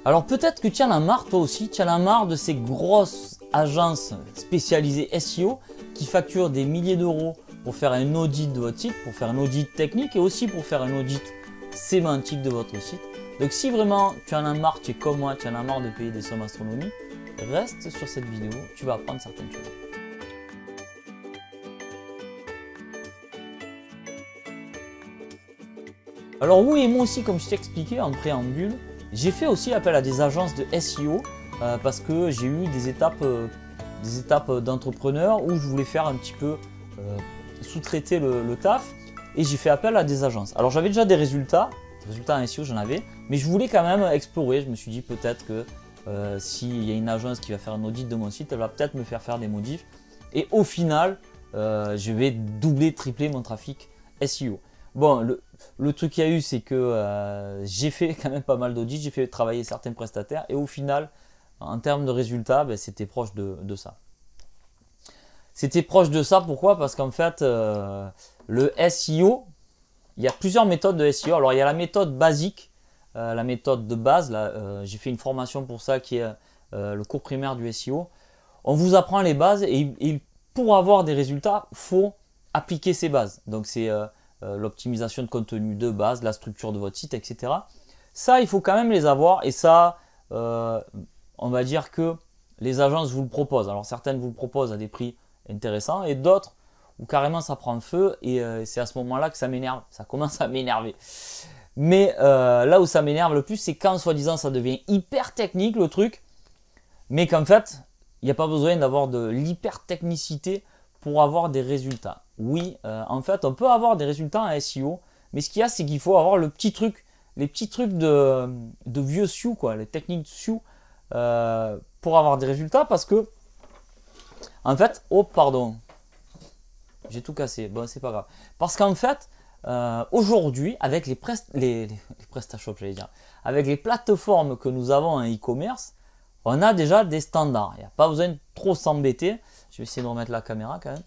Alors peut-être que tu en as marre toi aussi, tu en as marre de ces grosses agences spécialisées SEO qui facturent des milliers d'euros pour faire un audit de votre site, pour faire un audit technique et aussi pour faire un audit sémantique de votre site. Donc si vraiment tu en as marre, tu es comme moi, tu en as marre de payer des sommes astronomiques, reste sur cette vidéo, tu vas apprendre certaines choses. Alors oui, et moi aussi, comme je t'ai expliqué en préambule, j'ai fait aussi appel à des agences de SEO parce que j'ai eu des étapes d'entrepreneur où je voulais faire un petit peu sous-traiter le taf et j'ai fait appel à des agences. Alors j'avais déjà des résultats en SEO j'en avais, mais je voulais quand même explorer. Je me suis dit peut-être que s'il y a une agence qui va faire un audit de mon site, elle va peut-être me faire des modifs et au final, je vais doubler, tripler mon trafic SEO. Bon, le truc qu'il y a eu, c'est que j'ai fait quand même pas mal d'audits, j'ai fait travailler certains prestataires et au final, en termes de résultats, ben, c'était proche de ça. C'était proche de ça, pourquoi? Parce qu'en fait, le SEO, il y a plusieurs méthodes de SEO. Alors, il y a la méthode basique, la méthode de base. J'ai fait une formation pour ça qui est le cours primaire du SEO. On vous apprend les bases et pour avoir des résultats, il faut appliquer ces bases. Donc, c'est l'optimisation de contenu de base, la structure de votre site, etc. Ça, il faut quand même les avoir et ça, on va dire que les agences vous le proposent. Alors certaines vous le proposent à des prix intéressants et d'autres où carrément ça prend feu et c'est à ce moment-là que ça m'énerve. Ça commence à m'énerver. Mais là où ça m'énerve le plus, c'est quand soi-disant ça devient hyper technique le truc, mais qu'en fait, il n'y a pas besoin d'avoir de l'hyper technicité pour avoir des résultats. Oui, en fait, on peut avoir des résultats en SEO, mais ce qu'il y a, c'est qu'il faut avoir les petits trucs de vieux SEO, quoi, les techniques SEO pour avoir des résultats, parce que, en fait, oh pardon, j'ai tout cassé, bon, c'est pas grave. Parce qu'en fait, aujourd'hui, avec les PrestaShop, j'allais dire, avec les plateformes que nous avons en e-commerce, on a déjà des standards. Il n'y a pas besoin de trop s'embêter. Je vais essayer de remettre la caméra quand même.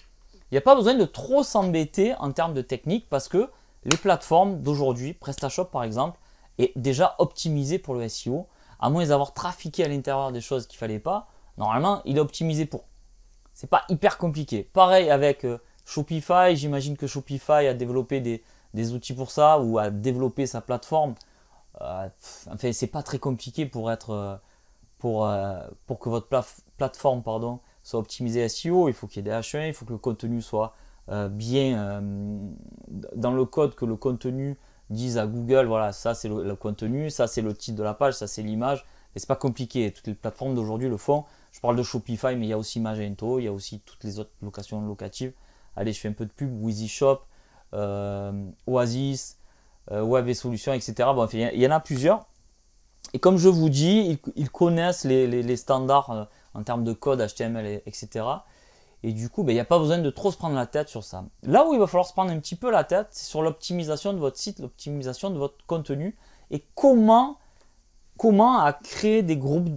Il n'y a pas besoin de trop s'embêter en termes de technique parce que les plateformes d'aujourd'hui, PrestaShop par exemple, est déjà optimisé pour le SEO. À moins d'avoir trafiqué à l'intérieur des choses qu'il ne fallait pas, normalement, il est optimisé pour. C'est pas hyper compliqué. Pareil avec Shopify. J'imagine que Shopify a développé des outils pour ça ou a développé sa plateforme. Enfin, c'est pas très compliqué pour être pour que votre plateforme soit optimisée SEO. Il faut qu'il y ait des H1, il faut que le contenu soit bien dans le code, que le contenu dise à Google, voilà, ça c'est le contenu, ça c'est le titre de la page, ça c'est l'image. Et c'est pas compliqué, toutes les plateformes d'aujourd'hui le font. Je parle de Shopify, mais il y a aussi Magento, il y a aussi toutes les autres locations locatives. Allez, je fais un peu de pub, WeezyShop, Oasis, Web et Solutions, etc. Bon, enfin, il y en a plusieurs. Et comme je vous dis, ils connaissent les standards en termes de code HTML, etc. Et du coup, ben, il n'y a pas besoin de trop se prendre la tête sur ça. Là où il va falloir se prendre un petit peu la tête, c'est sur l'optimisation de votre site, l'optimisation de votre contenu et comment créer des groupes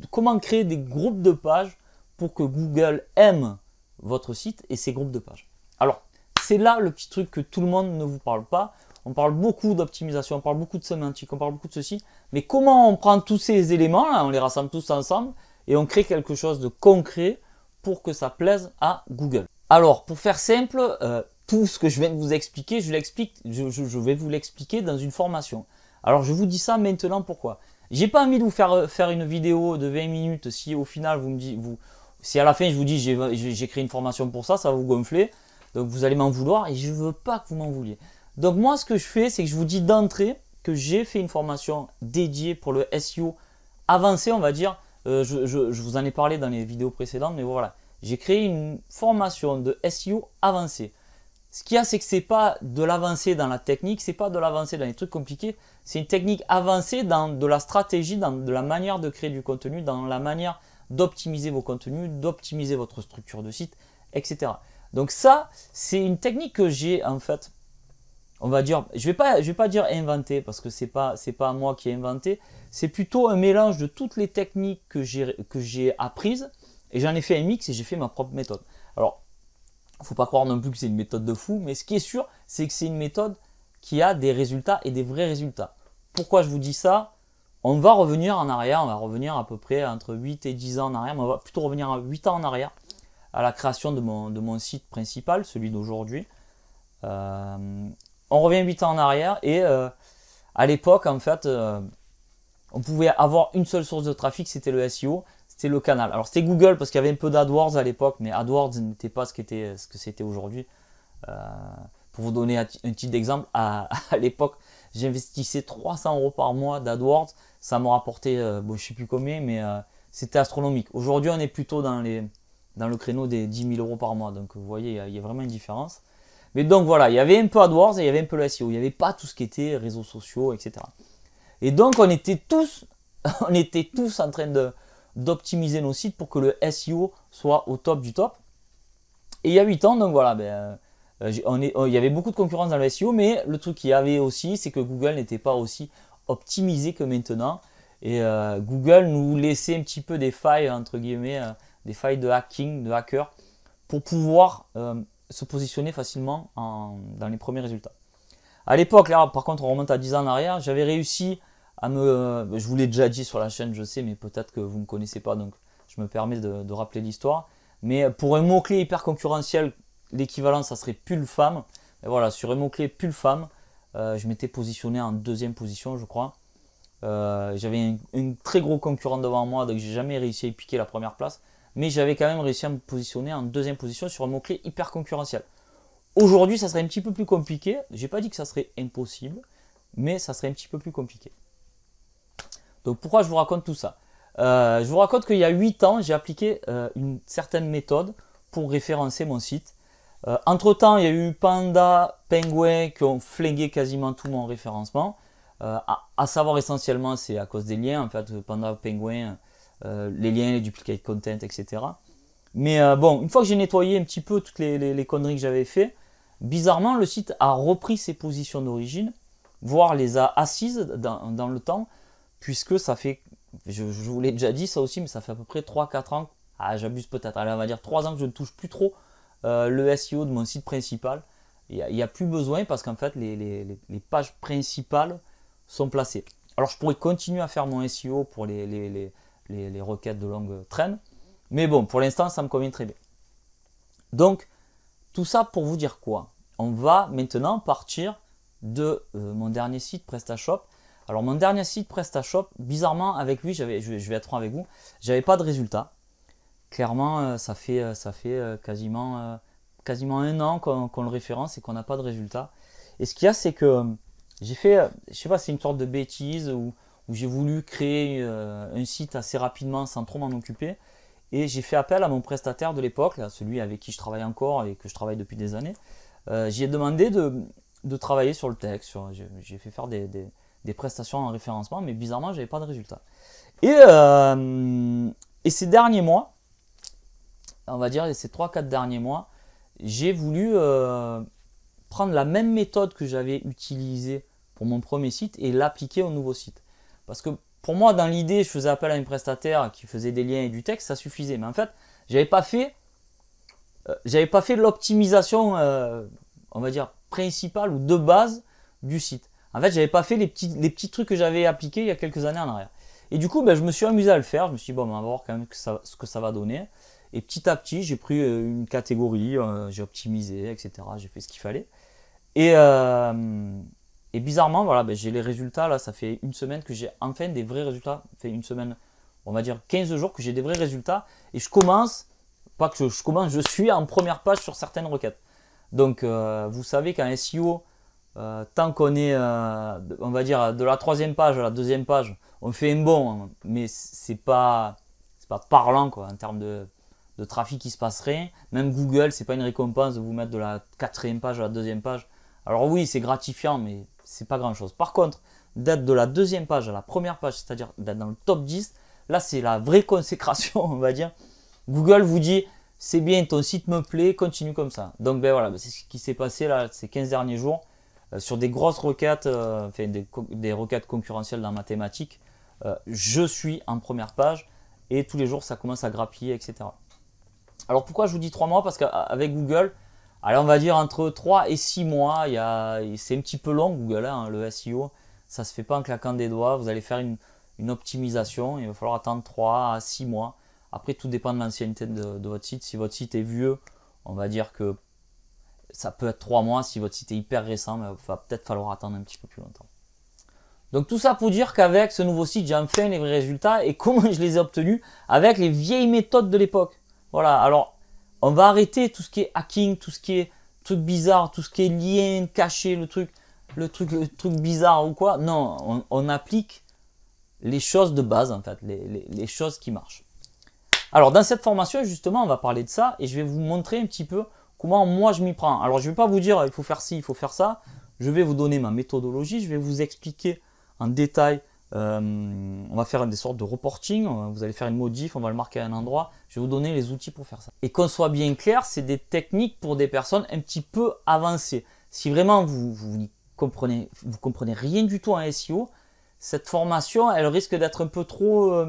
de pages pour que Google aime votre site et ses groupes de pages. Alors, c'est là le petit truc que tout le monde ne vous parle pas. On parle beaucoup d'optimisation, on parle beaucoup de sémantique, on parle beaucoup de ceci. Mais comment on prend tous ces éléments, là, on les rassemble tous ensemble et on crée quelque chose de concret pour que ça plaise à Google. Alors, pour faire simple, tout ce que je viens de vous expliquer, je vais vous l'expliquer dans une formation. Alors, je vous dis ça maintenant, pourquoi? J'ai pas envie de vous faire une vidéo de 20 minutes si au final si à la fin je vous dis j'ai créé une formation pour ça, ça va vous gonfler. Donc vous allez m'en vouloir et je veux pas que vous m'en vouliez. Donc moi ce que je fais, c'est que je vous dis d'entrée que j'ai fait une formation dédiée pour le SEO avancé, on va dire. Je vous en ai parlé dans les vidéos précédentes, mais voilà. J'ai créé une formation de SEO avancé. Ce qu'il y a, c'est que c'est pas de l'avancée dans la technique, c'est pas de l'avancée dans les trucs compliqués, c'est une technique avancée dans de la stratégie, dans de la manière de créer du contenu, dans la manière d'optimiser vos contenus, d'optimiser votre structure de site, etc. Donc ça, c'est une technique que j'ai en fait, on va dire, je vais pas dire inventé parce que c'est pas moi qui ai inventé, c'est plutôt un mélange de toutes les techniques que j'ai apprises et j'en ai fait un mix et j'ai fait ma propre méthode. Alors, faut pas croire non plus que c'est une méthode de fou, mais ce qui est sûr, c'est que c'est une méthode qui a des résultats et des vrais résultats. Pourquoi je vous dis ça? On va revenir en arrière, on va revenir à peu près entre 8 et 10 ans en arrière, mais on va plutôt revenir à 8 ans en arrière, à la création de mon site principal, celui d'aujourd'hui. On revient 8 ans en arrière et à l'époque, en fait, on pouvait avoir une seule source de trafic, c'était le SEO, c'était le canal. Alors c'était Google parce qu'il y avait un peu d'AdWords à l'époque, mais AdWords n'était pas ce que c'était aujourd'hui. Pour vous donner un petit exemple, à l'époque, j'investissais 300 € par mois d'AdWords. Ça m'a rapporté, bon, je ne sais plus combien, mais c'était astronomique. Aujourd'hui, on est plutôt dans le créneau des 10 000 € par mois. Donc, vous voyez, il y a vraiment une différence. Mais donc, voilà, il y avait un peu AdWords et il y avait un peu le SEO. Il n'y avait pas tout ce qui était réseaux sociaux, etc. Et donc, on était tous en train d'optimiser nos sites pour que le SEO soit au top du top. Et il y a 8 ans, donc voilà, il y avait beaucoup de concurrence dans le SEO, mais le truc qu'il y avait aussi, c'est que Google n'était pas aussi optimisé que maintenant. Et Google nous laissait un petit peu des failles, entre guillemets, des failles de hacking, de hacker, pour pouvoir se positionner facilement dans les premiers résultats. À l'époque, là, par contre, on remonte à 10 ans en arrière, j'avais réussi je vous l'ai déjà dit sur la chaîne, je sais, mais peut-être que vous ne me connaissez pas, donc je me permets de rappeler l'histoire. Mais pour un mot-clé hyper concurrentiel, l'équivalent, ça serait pull femme. Et voilà, sur un mot-clé pull femme, je m'étais positionné en deuxième position, je crois. J'avais un très gros concurrent devant moi, donc j'ai jamais réussi à y piquer la première place. Mais j'avais quand même réussi à me positionner en deuxième position sur un mot-clé hyper concurrentiel. Aujourd'hui, ça serait un petit peu plus compliqué. J'ai pas dit que ça serait impossible, mais ça serait un petit peu plus compliqué. Donc pourquoi je vous raconte tout ça? Je vous raconte qu'il y a 8 ans, j'ai appliqué une certaine méthode pour référencer mon site. Entre temps, il y a eu Panda, Penguin qui ont flingué quasiment tout mon référencement. À savoir essentiellement, c'est à cause des liens. En fait, Panda, Penguin, les liens, les duplicate content, etc. Mais bon, une fois que j'ai nettoyé un petit peu toutes les conneries que j'avais fait, bizarrement, le site a repris ses positions d'origine, voire les a assises dans le temps, puisque ça fait, je vous l'ai déjà dit ça aussi, mais ça fait à peu près 3-4 ans, j'abuse peut-être, allez, on va dire 3 ans que je ne touche plus trop le SEO de mon site principal. Il n'y a plus besoin parce qu'en fait les pages principales sont placées. Alors je pourrais continuer à faire mon SEO pour les requêtes de longue traîne, mais bon, pour l'instant ça me convient très bien. Donc tout ça pour vous dire quoi? On va maintenant partir de mon dernier site PrestaShop. Alors mon dernier site PrestaShop, bizarrement avec lui, je vais être franc avec vous, j'avais pas de résultat. Clairement, ça fait quasiment 1 an qu'on le référence et qu'on n'a pas de résultat. Et ce qu'il y a, c'est que j'ai fait, je sais pas, c'est une sorte de bêtise où j'ai voulu créer un site assez rapidement sans trop m'en occuper. Et j'ai fait appel à mon prestataire de l'époque, celui avec qui je travaille encore et que je travaille depuis des années. J'y ai demandé de travailler sur le texte. J'ai fait faire des prestations en référencement, mais bizarrement, j'avais pas de résultat. Et ces derniers mois, on va dire ces 3-4 derniers mois, j'ai voulu prendre la même méthode que j'avais utilisée pour mon premier site et l'appliquer au nouveau site. Parce que pour moi, dans l'idée, je faisais appel à un prestataire qui faisait des liens et du texte, ça suffisait. Mais en fait, j'avais pas fait l'optimisation, on va dire, principale ou de base du site. En fait, j'avais pas fait les petits trucs que j'avais appliqués il y a quelques années en arrière. Et du coup, je me suis amusé à le faire. Je me suis dit, bon, on va voir quand même ce que ça va donner. Et petit à petit, j'ai pris une catégorie, j'ai optimisé, etc. J'ai fait ce qu'il fallait. Et bizarrement, voilà, j'ai les résultats. Là, ça fait une semaine que j'ai enfin des vrais résultats. Ça fait une semaine, on va dire 15 jours que j'ai des vrais résultats. Et je suis en première page sur certaines requêtes. Donc, vous savez qu'en SEO, tant qu'on est, on va dire, de la 3e page à la 2e page, on fait un bond, mais c'est pas parlant quoi, en termes de trafic qui se passerait. Même Google, c'est pas une récompense de vous mettre de la 4e page à la 2e page. Alors oui, c'est gratifiant, mais c'est pas grand chose. Par contre, d'être de la 2e page à la 1re page, c'est-à-dire d'être dans le top 10, là c'est la vraie consécration, on va dire. Google vous dit, c'est bien, ton site me plaît, continue comme ça. Donc voilà, c'est ce qui s'est passé là ces 15 derniers jours. Sur des grosses requêtes, des requêtes concurrentielles dans mathématiques, je suis en première page et tous les jours ça commence à grappiller, etc. Alors pourquoi je vous dis 3 mois? Parce qu'avec Google, allez, on va dire entre 3 et 6 mois, c'est un petit peu long Google, hein, le SEO, ça se fait pas en claquant des doigts. Vous allez faire une optimisation. Il va falloir attendre 3 à 6 mois. Après, tout dépend de l'ancienneté de votre site. Si votre site est vieux, on va dire que ça peut être 3 mois. Si votre site est hyper récent, il va peut-être falloir attendre un petit peu plus longtemps. Donc tout ça pour dire qu'avec ce nouveau site, j'ai enfin les vrais résultats. Et comment je les ai obtenus? Avec les vieilles méthodes de l'époque. Voilà, alors on va arrêter tout ce qui est hacking, tout ce qui est truc bizarre, tout ce qui est lien caché, le truc bizarre ou quoi. Non, on applique les choses de base en fait, les choses qui marchent. Alors dans cette formation justement, on va parler de ça et je vais vous montrer un petit peu comment moi je m'y prends. Alors je ne vais pas vous dire il faut faire ci, il faut faire ça. Je vais vous donner ma méthodologie, je vais vous expliquer en détail. On va faire des sortes de reporting, vous allez faire une modif, on va le marquer à un endroit. Je vais vous donner les outils pour faire ça. Et qu'on soit bien clair, c'est des techniques pour des personnes un petit peu avancées. Si vraiment vous comprenez rien du tout en SEO, cette formation, elle risque d'être un peu trop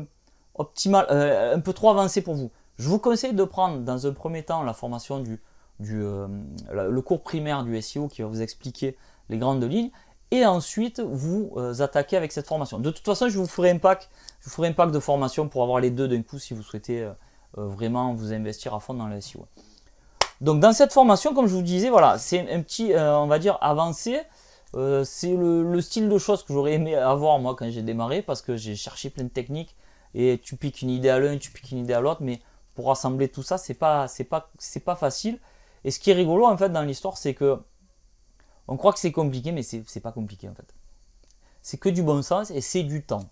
optimale, un peu trop avancée pour vous. Je vous conseille de prendre dans un premier temps la formation le cours primaire du SEO qui va vous expliquer les grandes lignes. Et ensuite, vous attaquez avec cette formation. De toute façon, je vous ferai un pack de formation pour avoir les deux d'un coup si vous souhaitez vraiment vous investir à fond dans le SEO. Donc, dans cette formation, comme je vous disais, voilà, c'est un petit, on va dire, avancé. C'est le style de choses que j'aurais aimé avoir moi quand j'ai démarré parce que j'ai cherché plein de techniques et tu piques une idée à l'un, tu piques une idée à l'autre, mais pour rassembler tout ça, c'est pas facile. Et ce qui est rigolo en fait dans l'histoire, c'est que on croit que c'est compliqué, mais c'est pas compliqué en fait. C'est que du bon sens et c'est du temps.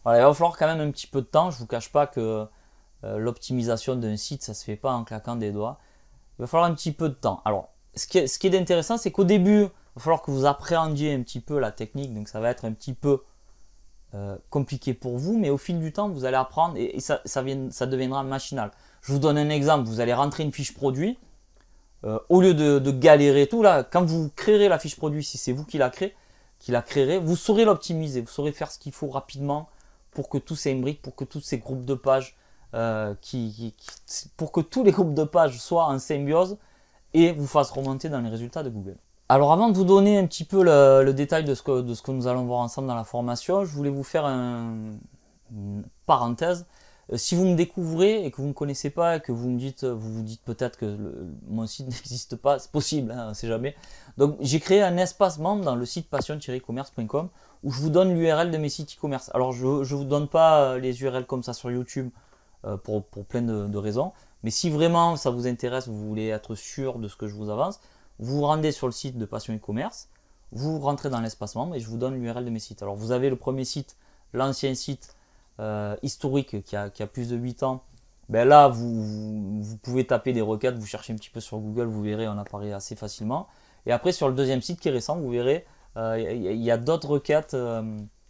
Voilà, il va falloir quand même un petit peu de temps. Je vous cache pas que l'optimisation d'un site, ça se fait pas en claquant des doigts. Il va falloir un petit peu de temps. Alors, ce qui est intéressant, c'est qu'au début, il va falloir que vous appréhendiez un petit peu la technique. Donc, ça va être un petit peu compliqué pour vous, mais au fil du temps, vous allez apprendre et ça deviendra machinal. Je vous donne un exemple. Vous allez rentrer une fiche produit. Au lieu de galérer tout là, quand vous créerez la fiche produit, si c'est vous qui la créerez, vous saurez l'optimiser, vous saurez faire ce qu'il faut rapidement pour que tout s'imbrique, pour que tous ces groupes de pages, pour que tous les groupes de pages soient en symbiose et vous fassent remonter dans les résultats de Google. Alors avant de vous donner un petit peu le détail de ce que nous allons voir ensemble dans la formation, je voulais vous faire une parenthèse. Si vous me découvrez et que vous ne me connaissez pas et que vous vous dites peut-être que mon site n'existe pas, c'est possible, hein, on ne sait jamais. Donc j'ai créé un espace membre dans le site passion-commerce.com où je vous donne l'URL de mes sites e-commerce. Alors je ne vous donne pas les URL comme ça sur YouTube pour plein de raisons. Mais si vraiment ça vous intéresse, vous voulez être sûr de ce que je vous avance, vous vous rendez sur le site de Passion e-commerce, vous rentrez dans l'espace membre et je vous donne l'URL de mes sites. Alors vous avez le premier site, l'ancien site, historique qui a plus de 8 ans, ben là vous pouvez taper des requêtes, vous cherchez un petit peu sur Google, vous verrez, on apparaît assez facilement. Et après sur le deuxième site qui est récent, vous verrez, il y a d'autres requêtes.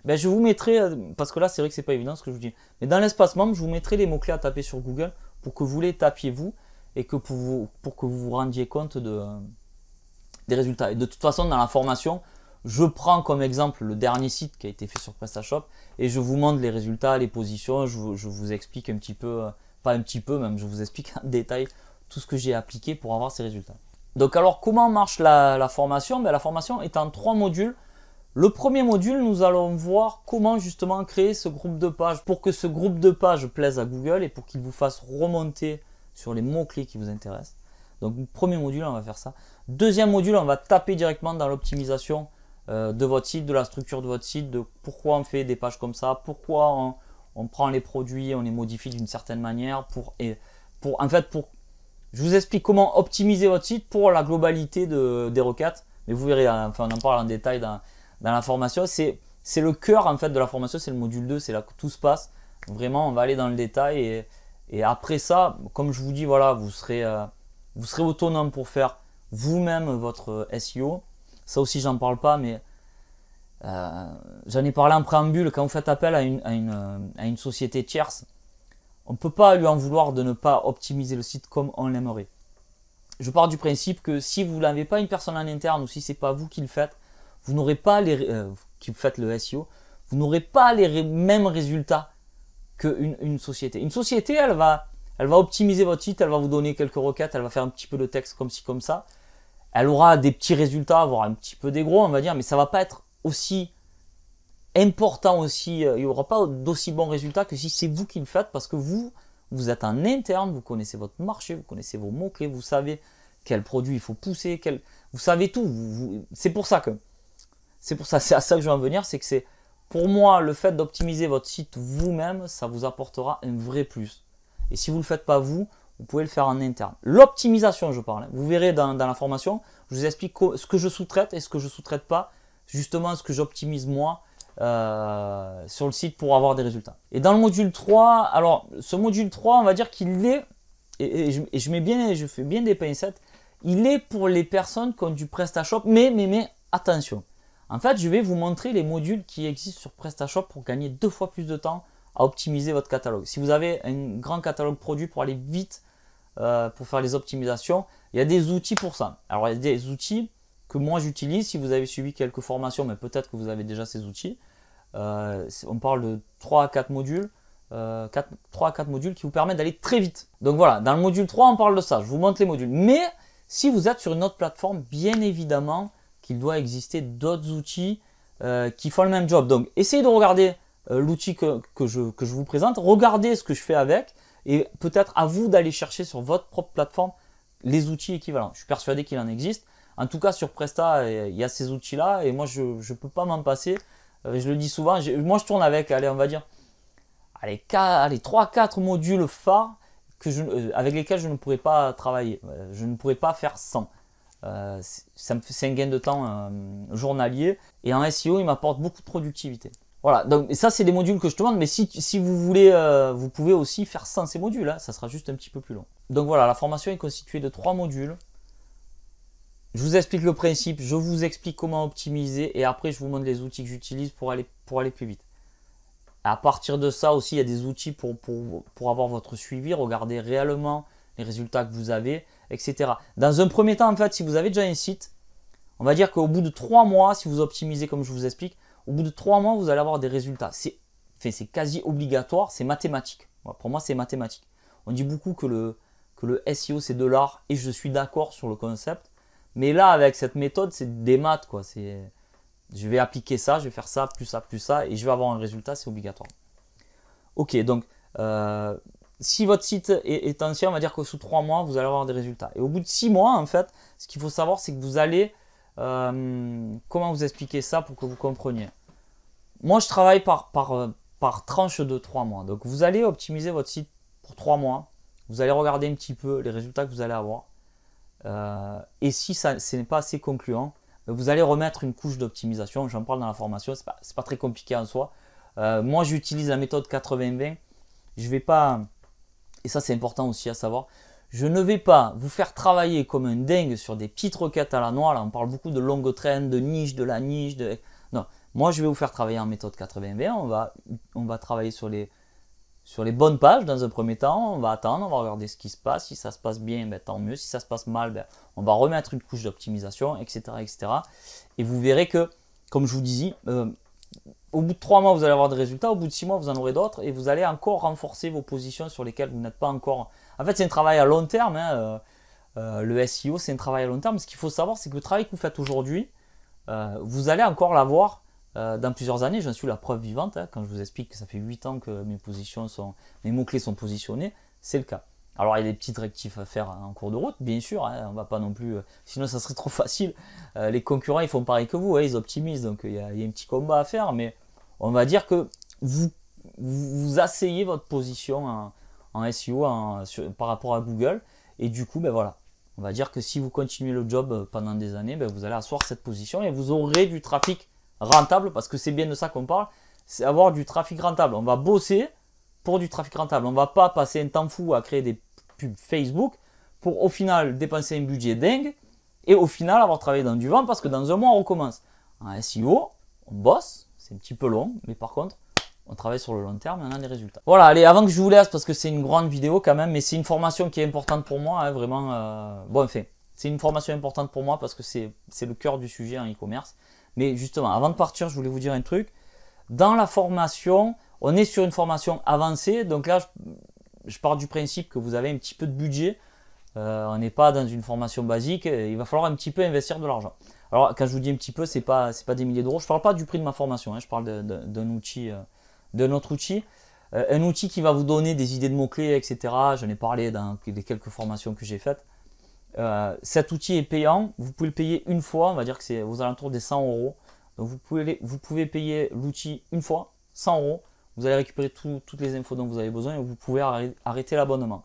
Ben je vous mettrai, parce que là c'est vrai que c'est pas évident ce que je vous dis, mais dans l'espace membre, je vous mettrai les mots-clés à taper sur Google pour que vous les tapiez vous et que pour que vous vous rendiez compte des résultats. Et de toute façon, dans la formation, je prends comme exemple le dernier site qui a été fait sur PrestaShop et je vous montre les résultats, les positions, je vous explique un petit peu, pas un petit peu même, je vous explique en détail tout ce que j'ai appliqué pour avoir ces résultats. Donc alors comment marche la formation? Ben, la formation est en 3 modules. Le premier module, nous allons voir comment justement créer ce groupe de pages pour que ce groupe de pages plaise à Google et pour qu'il vous fasse remonter sur les mots-clés qui vous intéressent. Donc premier module, on va faire ça. Deuxième module, on va taper directement dans l'optimisation de votre site, de la structure de votre site, de pourquoi on fait des pages comme ça, pourquoi on prend les produits, on les modifie d'une certaine manière je vous explique comment optimiser votre site pour la globalité des requêtes. Mais vous verrez, enfin on en parle en détail dans la formation. C'est le cœur en fait de la formation, c'est le module 2, c'est là que tout se passe. Vraiment, on va aller dans le détail et après ça, comme je vous dis, voilà, vous serez autonome pour faire vous-même votre SEO. Ça aussi, j'en parle pas, mais j'en ai parlé en préambule. Quand vous faites appel à une société tierce, on ne peut pas lui en vouloir de ne pas optimiser le site comme on l'aimerait. Je pars du principe que si vous n'avez pas une personne en interne ou si c'est pas vous qui le faites, vous n'aurez pas qui faites le SEO, vous n'aurez pas les mêmes résultats qu'une société. Une société, elle va optimiser votre site, elle va vous donner quelques requêtes, elle va faire un petit peu de texte comme ci, comme ça. Elle aura des petits résultats, voire un petit peu des gros, on va dire, mais ça va pas être aussi important aussi, il n'y aura pas d'aussi bons résultats que si c'est vous qui le faites, parce que vous êtes en interne, vous connaissez votre marché, vous connaissez vos mots-clés, vous savez quel produit il faut pousser, vous savez tout. C'est c'est à ça que je veux en venir, c'est que c'est pour moi le fait d'optimiser votre site vous-même, ça vous apportera un vrai plus. Et si vous ne le faites pas vous pouvez le faire en interne. L'optimisation, je parle. Vous verrez dans la formation, je vous explique ce que je sous-traite et ce que je ne sous-traite pas, justement ce que j'optimise moi sur le site pour avoir des résultats. Et dans le module 3, alors ce module 3, on va dire qu'il est, et je fais bien des pincettes, il est pour les personnes qui ont du PrestaShop, mais attention. En fait, je vais vous montrer les modules qui existent sur PrestaShop pour gagner 2 fois plus de temps à optimiser votre catalogue. Si vous avez un grand catalogue produit pour aller vite, pour faire les optimisations, il y a des outils pour ça. Alors, il y a des outils que moi j'utilise. Si vous avez suivi quelques formations, mais peut-être que vous avez déjà ces outils. On parle de 3 à 4 modules. 3 à 4 modules qui vous permettent d'aller très vite. Donc voilà, dans le module 3, on parle de ça. Je vous montre les modules. Mais si vous êtes sur une autre plateforme, bien évidemment qu'il doit exister d'autres outils qui font le même job. Donc, essayez de regarder l'outil que je vous présente. Regardez ce que je fais avec. Et peut-être à vous d'aller chercher sur votre propre plateforme les outils équivalents. Je suis persuadé qu'il en existe. En tout cas, sur Presta, il y a ces outils-là. Et moi, je ne peux pas m'en passer. Je le dis souvent. Moi, je tourne avec, allez, on va dire, 3-4 modules phares avec lesquels je ne pourrais pas travailler. Je ne pourrais pas faire sans. C'est un gain de temps journalier. Et en SEO, il m'apporte beaucoup de productivité. Voilà, donc ça c'est des modules que je te demande, mais si vous voulez, vous pouvez aussi faire sans ces modules, hein, ça sera juste un petit peu plus long. Donc voilà, la formation est constituée de 3 modules. Je vous explique le principe, je vous explique comment optimiser et après je vous montre les outils que j'utilise pour aller plus vite. À partir de ça aussi, il y a des outils pour avoir votre suivi, regarder réellement les résultats que vous avez, etc. Dans un premier temps, en fait, si vous avez déjà un site, on va dire qu'au bout de 3 mois, si vous optimisez comme je vous explique, au bout de 3 mois, vous allez avoir des résultats. C'est quasi obligatoire, c'est mathématique. Voilà, pour moi, c'est mathématique. On dit beaucoup que le SEO, c'est de l'art, et je suis d'accord sur le concept. Mais là, avec cette méthode, c'est des maths, quoi. Je vais appliquer ça, je vais faire ça, plus ça, plus ça, et je vais avoir un résultat, c'est obligatoire. Ok, donc, si votre site est ancien, on va dire que sous 3 mois, vous allez avoir des résultats. Et au bout de 6 mois, en fait, ce qu'il faut savoir, c'est que vous allez... comment vous expliquer ça pour que vous compreniez? Moi, je travaille par tranche de 3 mois. Donc, vous allez optimiser votre site pour 3 mois. Vous allez regarder un petit peu les résultats que vous allez avoir. Et si ce n'est pas assez concluant, vous allez remettre une couche d'optimisation. J'en parle dans la formation. C'est pas très compliqué en soi. Moi, j'utilise la méthode 80-20. Je vais pas... Et ça, c'est important aussi à savoir. Je ne vais pas vous faire travailler comme un dingue sur des petites requêtes à la noix. Là, on parle beaucoup de longue traîne, de niche, de la niche. Non, moi, je vais vous faire travailler en méthode 80-20. On va travailler sur les bonnes pages dans un premier temps. On va attendre, on va regarder ce qui se passe. Si ça se passe bien, ben, tant mieux. Si ça se passe mal, ben, on va remettre une couche d'optimisation, etc., etc. Et vous verrez que, comme je vous disais, au bout de 3 mois, vous allez avoir des résultats. Au bout de 6 mois, vous en aurez d'autres. Et vous allez encore renforcer vos positions sur lesquelles vous n'êtes pas encore... En fait, c'est un travail à long terme. Hein. Le SEO, c'est un travail à long terme. Ce qu'il faut savoir, c'est que le travail que vous faites aujourd'hui, vous allez encore l'avoir dans plusieurs années. J'en suis la preuve vivante. Hein. Quand je vous explique que ça fait 8 ans que mes mots-clés sont positionnés, c'est le cas. Alors, il y a des petites rectifs à faire en cours de route, bien sûr. Hein. On va pas non plus... sinon, ça serait trop facile. Les concurrents, ils font pareil que vous. Hein. Ils optimisent. Donc, il y a un petit combat à faire. Mais on va dire que vous asseyez votre position en SEO par rapport à Google. Et du coup, ben voilà. On va dire que si vous continuez le job pendant des années, ben vous allez asseoir cette position et vous aurez du trafic rentable, parce que c'est bien de ça qu'on parle, c'est avoir du trafic rentable. On va bosser pour du trafic rentable. On ne va pas passer un temps fou à créer des pubs Facebook pour au final dépenser un budget dingue et au final avoir travaillé dans du vent, parce que dans un mois on recommence. En SEO, on bosse, c'est un petit peu long, mais par contre, on travaille sur le long terme et on a des résultats. Voilà, allez, avant que je vous laisse, parce que c'est une grande vidéo quand même, mais c'est une formation qui est importante pour moi, hein, vraiment. Bon, enfin, c'est une formation importante pour moi parce que c'est le cœur du sujet en e-commerce. Mais justement, avant de partir, je voulais vous dire un truc. Dans la formation, on est sur une formation avancée. Donc là, je pars du principe que vous avez un petit peu de budget. On n'est pas dans une formation basique. Il va falloir un petit peu investir de l'argent. Alors quand je vous dis un petit peu, c'est pas des milliers d'euros. Je parle pas du prix de ma formation, hein, je parle d'un outil, de notre outil. Un outil qui va vous donner des idées de mots-clés, etc. J'en ai parlé dans les quelques formations que j'ai faites. Cet outil est payant, vous pouvez le payer une fois, on va dire que c'est aux alentours des 100 euros. Donc vous pouvez payer l'outil une fois, 100 euros. Vous allez récupérer toutes les infos dont vous avez besoin et vous pouvez arrêter l'abonnement.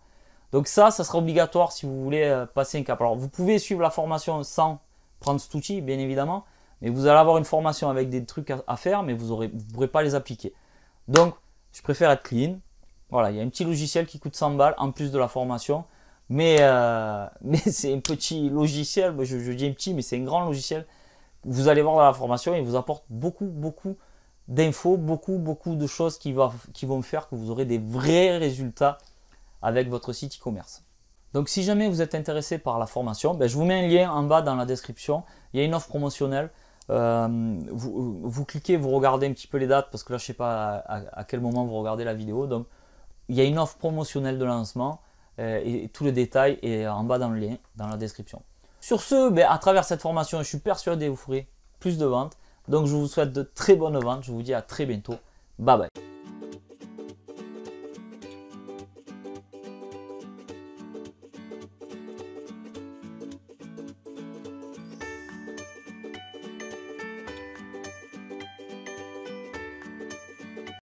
Donc ça sera obligatoire si vous voulez passer un cap. Alors vous pouvez suivre la formation sans prendre cet outil, bien évidemment, mais vous allez avoir une formation avec des trucs à faire, mais vous ne pourrez pas les appliquer. Donc je préfère être clean. Voilà, il y a un petit logiciel qui coûte 100 balles en plus de la formation. Mais c'est un petit logiciel, je dis un petit, mais c'est un grand logiciel. Vous allez voir dans la formation, il vous apporte beaucoup d'infos, beaucoup de choses qui vont faire que vous aurez des vrais résultats avec votre site e-commerce. Donc si jamais vous êtes intéressé par la formation, je vous mets un lien en bas dans la description. Il y a une offre promotionnelle. Vous cliquez, vous regardez un petit peu les dates parce que là je ne sais pas à quel moment vous regardez la vidéo. Donc il y a une offre promotionnelle de lancement. Et tout le détail est en bas dans le lien, dans la description. Sur ce, à travers cette formation, je suis persuadé que vous ferez plus de ventes. Donc je vous souhaite de très bonnes ventes. Je vous dis à très bientôt. Bye bye.